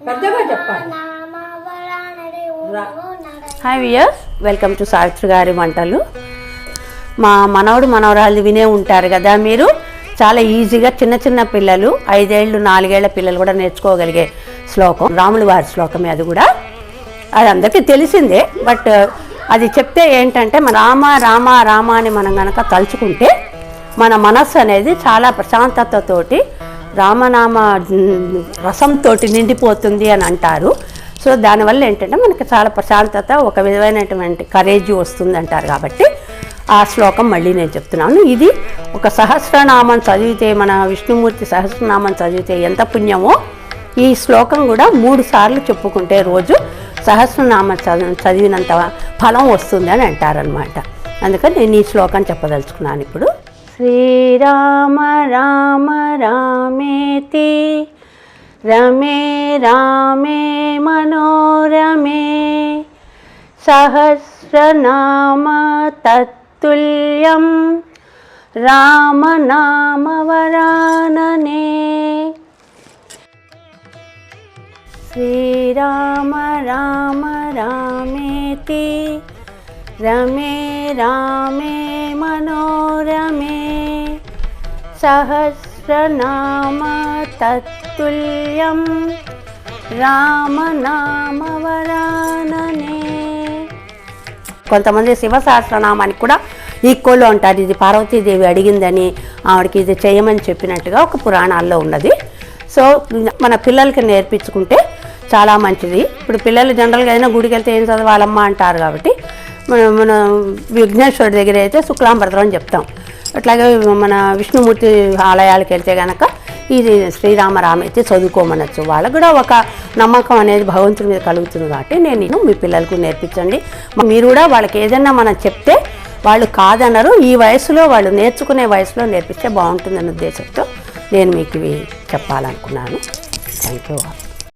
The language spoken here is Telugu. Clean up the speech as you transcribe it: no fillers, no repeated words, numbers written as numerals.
పెద్దగా చెప్పాలి. Hi viewers, welcome to Savitri గారి వంటలు. మా మనవడు మనవరాళ్ళు వినే ఉంటారు కదా మీరు. చాలా ఈజీగా చిన్న చిన్న పిల్లలు 5 ఏళ్ళు 4 ఏళ్ల పిల్లలు కూడా నేర్చుకోగలిగే శ్లోకం, రాముల వారి శ్లోకమే. అది కూడా అది అందరికీ తెలిసిందే, బట్ అది చెప్తే ఏంటంటే మన రామ రామ రామ అని మనం కనుక తలుచుకుంటే మన మనస్సు అనేది చాలా ప్రశాంతతతోటి రామనామ రసంతో నిండిపోతుంది అని అంటారు. సో దానివల్ల ఏంటంటే మనకి చాలా ప్రశాంతత, ఒక విధమైనటువంటి కరేజ్ వస్తుంది అంటారు. కాబట్టి ఆ శ్లోకం మళ్ళీ నేను చెప్తున్నాను. ఇది ఒక సహస్రనామం చదివితే, మన విష్ణుమూర్తి సహస్రనామం చదివితే ఎంత పుణ్యమో, ఈ శ్లోకం కూడా 3 సార్లు చెప్పుకుంటే రోజు సహస్రనామం చదివినంత ఫలం వస్తుంది అని అంటారనమాట. అందుకని నేను ఈ శ్లోకం చెప్పదలుచుకున్నాను ఇప్పుడు. శ్రీరామ రామ రామేతి రమే రామే మనోరమే సహస్రనామ తత్తుల్యం రామనామవరాననే. శ్రీరామ రామ రామేతి రమే రామే మనోరమే సహస్రనామ తత్తుల్యం రామనామవరాననే. కొంతమంది శివ సహస్రనామానికి కూడా ఈక్వల్ అంటారు. ఇది పార్వతీదేవి అడిగిందని, ఆవిడకి ఇది చేయమని చెప్పినట్టుగా ఒక పురాణాల్లో ఉన్నది. సో మన పిల్లలకి నేర్పించుకుంటే చాలా మంచిది. ఇప్పుడు పిల్లలు జనరల్గా ఏదైనా గుడికి వెళ్తే ఏం చదవాలమ్మా అంటారు. కాబట్టి మన విఘ్నేశ్వరుడి దగ్గర అయితే శుక్లాంబరదం అని చెప్తాం. అట్లాగే మన విష్ణుమూర్తి ఆలయాలకు వెళ్తే కనుక ఇది శ్రీరామ రామైతే చదువుకోమనొచ్చు. వాళ్ళకు కూడా ఒక నమ్మకం అనేది భగవంతుడి మీద కలుగుతుంది. కాబట్టి నేను మీ పిల్లలకు నేర్పించండి. మీరు కూడా వాళ్ళకి ఏదైనా మనం చెప్తే వాళ్ళు కాదనరు. ఈ వయసులో వాళ్ళు నేర్చుకునే వయసులో నేర్పిస్తే బాగుంటుందన్న ఉద్దేశంతో నేను మీకు ఇవి చెప్పాలనుకున్నాను. Thank you.